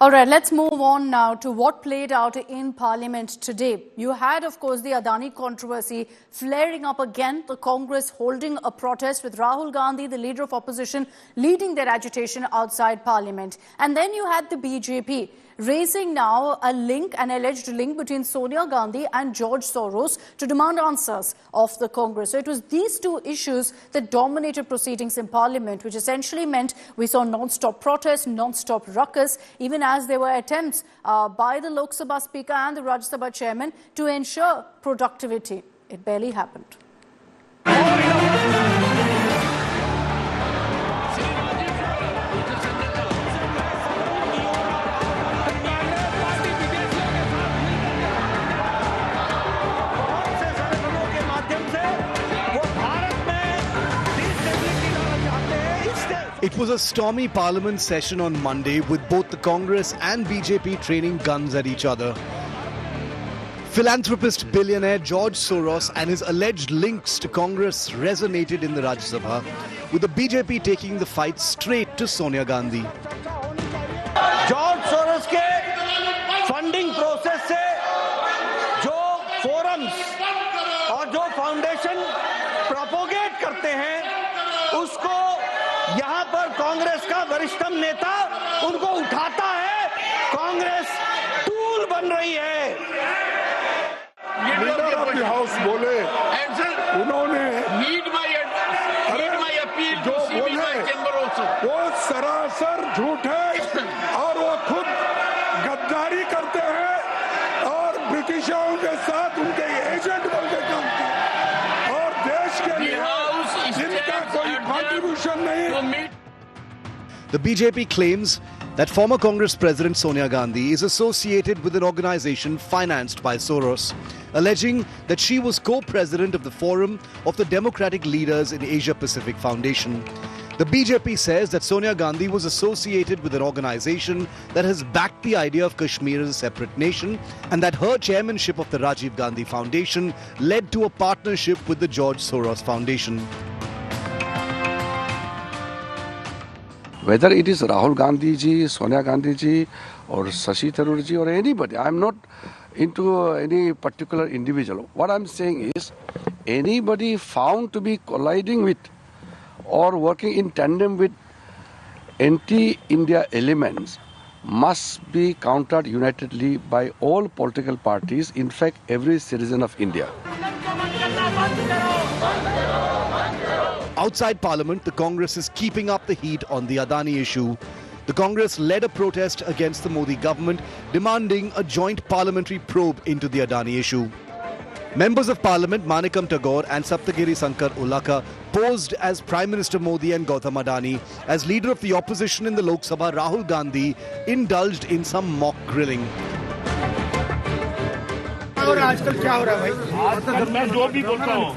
All right, let's move on now to what played out in Parliament today. You had, of course, the Adani controversy flaring up again, the Congress holding a protest with Rahul Gandhi, the leader of opposition, leading their agitation outside Parliament. And then you had the BJP raising now an alleged link between Sonia Gandhi and George Soros to demand answers of the Congress. So it was these two issues that dominated proceedings in Parliament, which essentially meant we saw non-stop protests, non-stop ruckus, even as there were attempts by the Lok Sabha Speaker and the Rajya Sabha Chairman to ensure productivity. It barely happened. It was a stormy Parliament session on Monday with both the Congress and BJP training guns at each other. Philanthropist billionaire George Soros and his alleged links to Congress resonated in the Rajya Sabha, with the BJP taking the fight straight to Sonia Gandhi. George Soros के funding process से जो forums और जो foundation propagate करते हैं उसको यहाँ पर कांग्रेस का वरिष्ठतम नेता उनको उठाता है, कांग्रेस टूल बन रही है। लीडर ऑफ द हाउस बोले, उन्होंने जो बोले वो सरासर झूठ है और वो खुद गद्दारी करते हैं और ब्रिटिशों के साथ उनके एजेंट बनके काम करते और देश के लिए जिनका कोई कंट्रीब्यूशन नहीं। The BJP claims that former Congress President Sonia Gandhi is associated with an organization financed by Soros, alleging that she was co-president of the Forum of the Democratic Leaders in Asia Pacific Foundation. The BJP says that Sonia Gandhi was associated with an organization that has backed the idea of Kashmir as a separate nation, and that her chairmanship of the Rajiv Gandhi Foundation led to a partnership with the George Soros Foundation. Whether it is Rahul Gandhi ji, Sonia Gandhi ji or Shashi Tharoor ji or anybody, I am not into any particular individual. What I am saying is anybody found to be colliding with or working in tandem with anti-India elements must be countered unitedly by all political parties, in fact every citizen of India. Outside Parliament, the Congress is keeping up the heat on the Adani issue. The Congress led a protest against the Modi government, demanding a joint parliamentary probe into the Adani issue. Members of Parliament Manikam Tagore and Saptagiri Sankar Ulaka posed as Prime Minister Modi and Gautam Adani, as leader of the opposition in the Lok Sabha Rahul Gandhi indulged in some mock grilling. और आजकल क्या हो रहा है भाई? मैं जो भी बोलता हूँ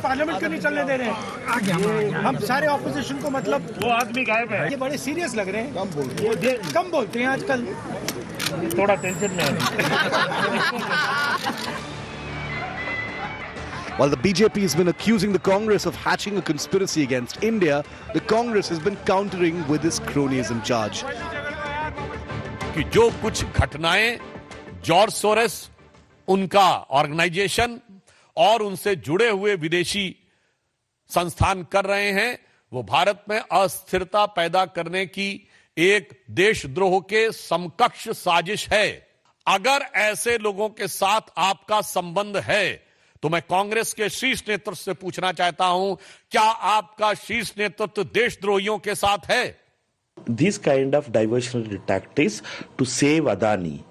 पार्लियामेंट क्यों नहीं चलने दे रहे हैं? हम सारे ऑपोजिशन को मतलब वो आदमी गायब है। ये बड़े सीरियस लग रहे हैं। कम बोलते हैं आजकल। थोड़ा टेंशन में है। While the BJP has been accusing the Congress of hatching a conspiracy against India, the Congress has been countering with this cronyism charge. कि जो कुछ घटनाएं जॉर्ज सोरेस, उनका ऑर्गेनाइजेशन और उनसे जुड़े हुए विदेशी संस्थान कर रहे हैं, वो भारत में अस्थिरता पैदा करने की एक देशद्रोह के समकक्ष साजिश है। अगर ऐसे लोगों के साथ आपका संबंध है तो मैं कांग्रेस के शीर्ष नेतृत्व से पूछना चाहता हूं, क्या आपका शीर्ष नेतृत्व देशद्रोहियों के साथ है? This kind of diversionary tactics to save Adani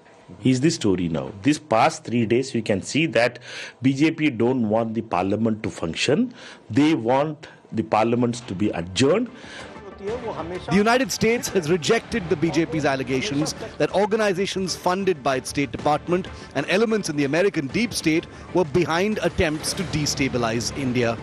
is the story now. This past 3 days we can see that BJP don't want the parliament to function. They want the parliaments to be adjourned. The United States has rejected the BJP's allegations that organizations funded by its State Department and elements in the American deep state were behind attempts to destabilize India.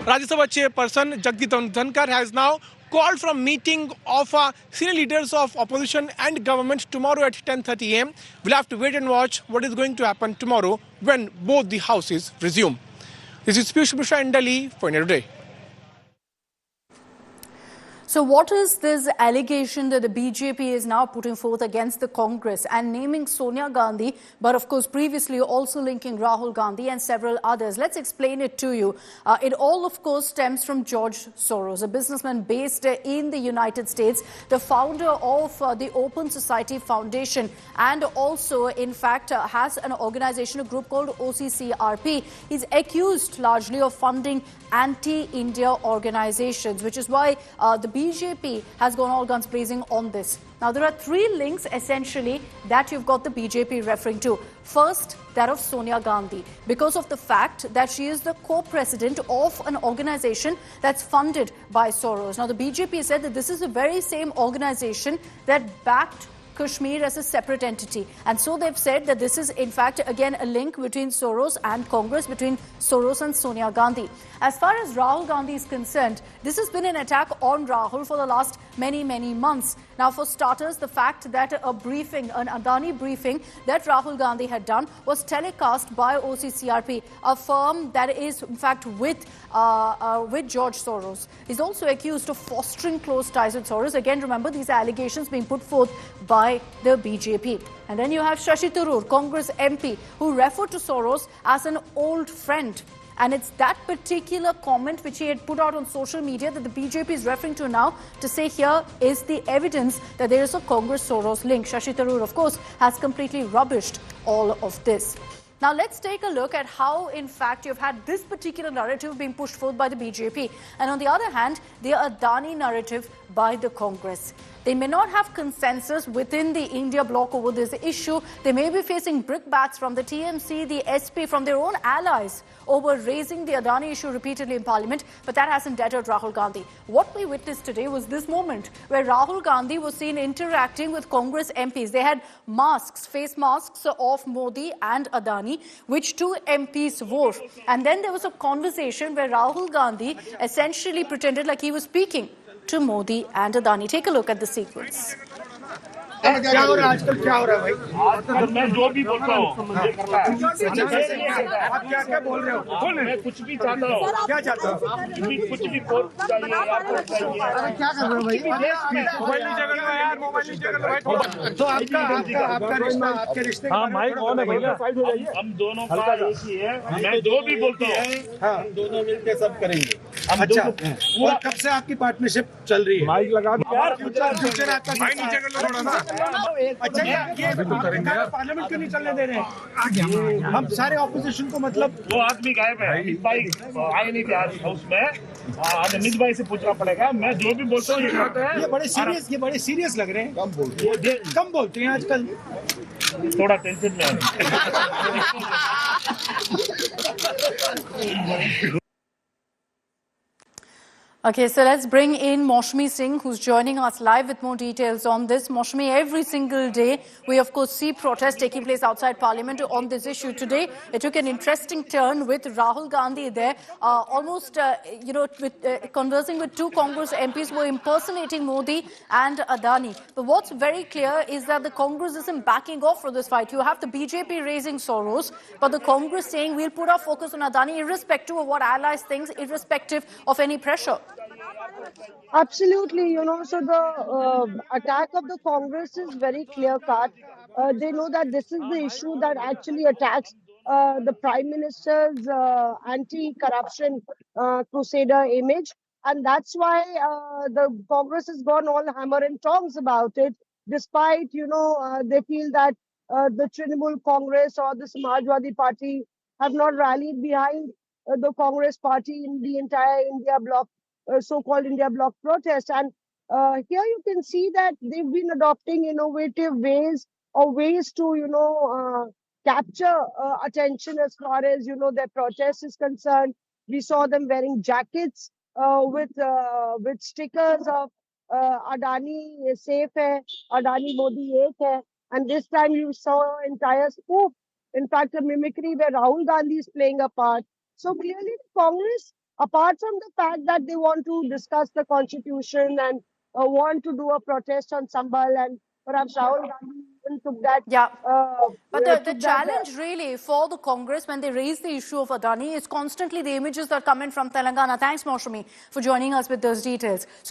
Rajya Sabha Chairperson Jagdeep Dhankar has now called for a meeting of senior leaders of opposition and government tomorrow at 10:30 a.m. We'll have to wait and watch what is going to happen tomorrow when both the houses resume. This is Piyush Mishra in Delhi for India Today. So what is this allegation that the BJP is now putting forth against the Congress and naming Sonia Gandhi, but of course previously also linking Rahul Gandhi and several others? Let's explain it to you. It all of course stems from George Soros, a businessman based in the United States, the founder of the Open Society Foundation, and also in fact has an organization, a group called OCCRP. He's accused largely of funding anti-India organizations, which is why the BJP has gone all guns blazing on this. Now, there are three links essentially that you've got the BJP referring to. First, that of Sonia Gandhi, because of the fact that she is the co-president of an organization that's funded by Soros. Now, the BJP said that this is the very same organization that backed Kashmir as a separate entity. And so they've said that this is, in fact, again, a link between Soros and Congress, between Soros and Sonia Gandhi. As far as Rahul Gandhi is concerned, this has been an attack on Rahul for the last many months. Now, for starters, the fact that a briefing, an Adani briefing that Rahul Gandhi had done was telecast by OCCRP, a firm that is, in fact, with George Soros. He's also accused of fostering close ties with Soros. Again, remember, these are allegations being put forth by the BJP. And then you have Shashi Tharoor, Congress MP, who referred to Soros as an old friend. And it's that particular comment which he had put out on social media that the BJP is referring to now to say here is the evidence that there is a Congress-Soros link. Shashi Tharoor, of course, has completely rubbished all of this. Now, let's take a look at how, in fact, you've had this particular narrative being pushed forth by the BJP. And on the other hand, the Adani narrative by the Congress. They may not have consensus within the India bloc over this issue. They may be facing brickbats from the TMC, the SP, from their own allies over raising the Adani issue repeatedly in Parliament, but that hasn't deterred Rahul Gandhi. What we witnessed today was this moment where Rahul Gandhi was seen interacting with Congress MPs. They had masks, face masks of Modi and Adani, which two MPs wore. And then there was a conversation where Rahul Gandhi essentially pretended like he was speaking to Modi and Adani. Take a look at the sequence. क्या हो रहा है आजकल, क्या हो रहा है भाई? आजकल मैं जो भी बोलता हूँ मुझे करना है। आप क्या क्या बोल रहे हो? मैं कुछ भी चाहता हूँ। क्या चाहते हो? कुछ भी पोस्ट चाहिए या पोस्ट चाहिए। अरे क्या कर रहे हो भाई? मोबाइल नीचे कर लो यार, मोबाइल नीचे कर लो भाई। तो आपका रिश्ता, आपके रिश्ते हाँ, माइक कौन है भैया? हम दोनों का एक ही है। मैं जो भी बोलता हूँ हम दोनों मिलकर सब करेंगे। अच्छा, और कब से आपकी पार्टनरशिप चल रही है? माइक लगा दो यार। फ्यूचर आपका माइक नीचे कर लो थोड़ा सा। अच्छा, ये पार्लियामेंट क्यों नहीं चलने दे रहे हैं? हम सारे ऑपोजिशन को, मतलब वो आदमी गायब है। अमित भाई आए नहीं थे आज हाउस में। अमित भाई से पूछना पड़ेगा। मैं जो भी बोलता हूँ ये कहते हैं। ये बड़े सीरियस लग रहे हैं। कम बोलते हैं आजकल। थोड़ा टेंशन में है। Okay, so let's bring in Maushmi Singh, who's joining us live with more details on this. Maushmi, every single day, we of course see protests taking place outside Parliament on this issue. Today, it took an interesting turn with Rahul Gandhi there, conversing with two Congress MPs who were impersonating Modi and Adani. But what's very clear is that the Congress isn't backing off for this fight. You have the BJP raising Soros, but the Congress saying we'll put our focus on Adani irrespective of what allies think, irrespective of any pressure. Absolutely, so the attack of the Congress is very clear-cut. They know that this is the issue that actually attacks the Prime Minister's anti-corruption crusader image. And that's why the Congress has gone all hammer and tongs about it, despite, they feel that the Trinamool Congress or the Samajwadi Party have not rallied behind the Congress party in the entire India bloc. So-called India bloc protest. And here you can see that they've been adopting innovative ways to, capture attention as far as, their protest is concerned. We saw them wearing jackets with stickers of Adani safe hai, Adani Modi ek hai. And this time you saw an entire spoof. In fact, a mimicry where Rahul Gandhi is playing a part. So clearly the Congress, apart from the fact that they want to discuss the constitution and want to do a protest on Sambal, and perhaps Rahul Gandhi even took that. Yeah, but the challenge really for the Congress when they raise the issue of Adani is constantly the images that come in from Telangana. Thanks, Maushmi, for joining us with those details. So